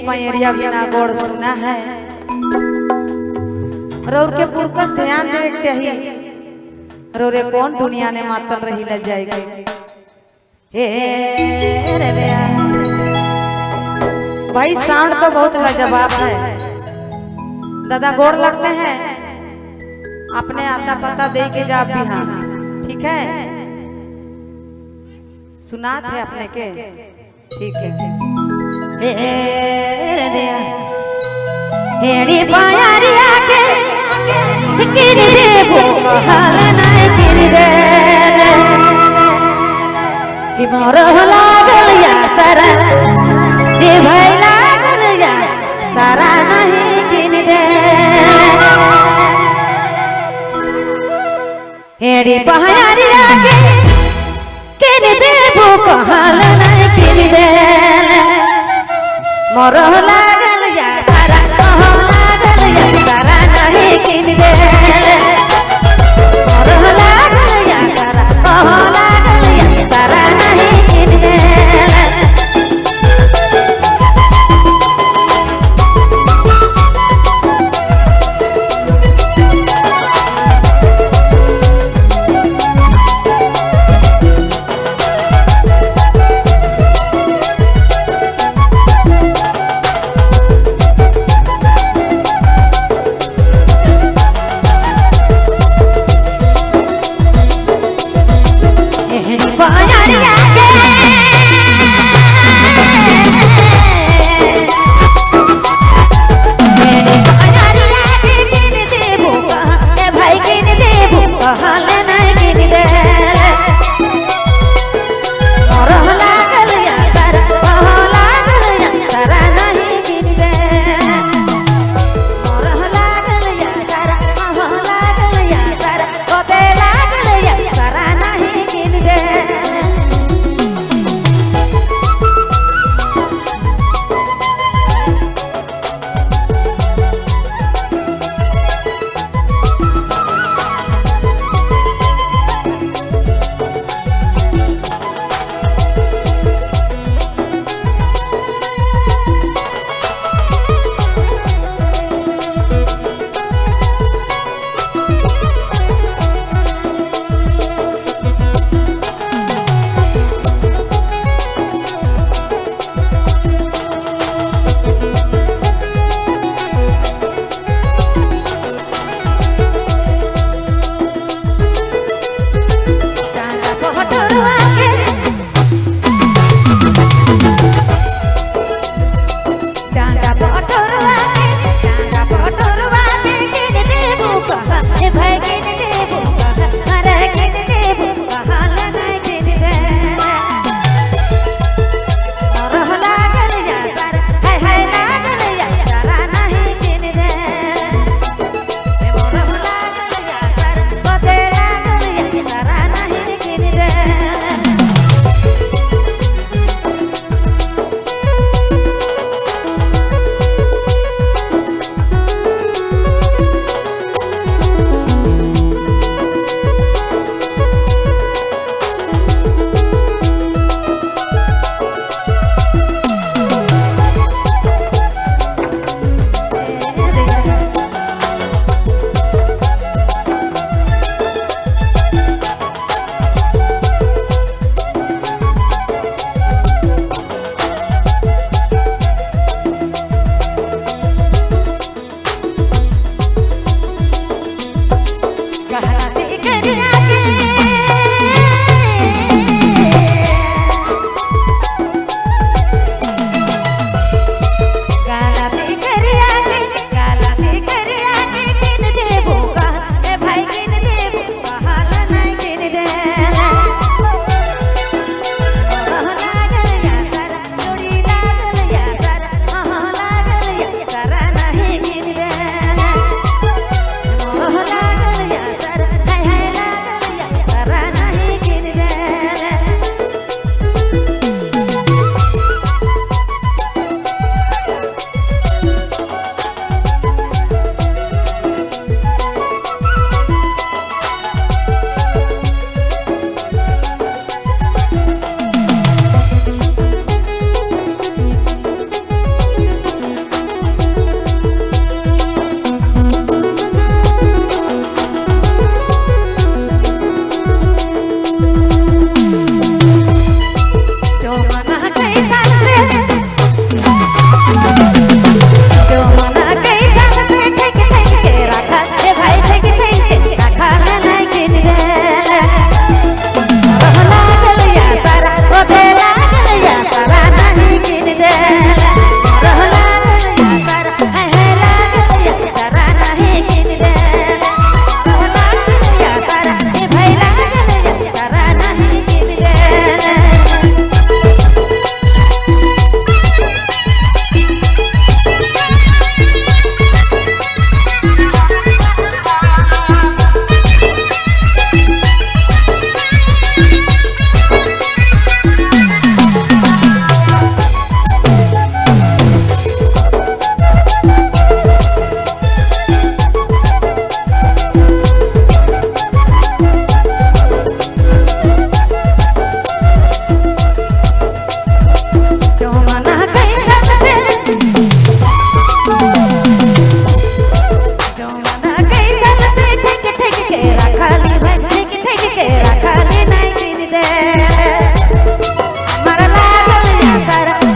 Pariah बिना गोड़ सुना है। रोर के पुरकस ध्यान देवे के चाहिए। रोरे कौन दुनिया ने मातल रही ल जाएगी। हे रे रे भाई साउंड तो बहुत लाजवाब है। दादा गोड़ लगते हैं, अपने आता पता दे के जा भी। हाँ ठीक है, सुना थे अपने के, ठीक है। हेड़ी पायारिया के किन रे वो हाल नहीं किन रे कि मोर लागल या सारा रे भाई लागल या सारा नहीं किन रे। हेड़ी पायारिया के किन रे वो हाल नहीं किन रे मोर लागल या सारा लागल या सारा नहीं किन रे मोर लागल या सारा लागल या सारा नहीं किन रे।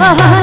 आहा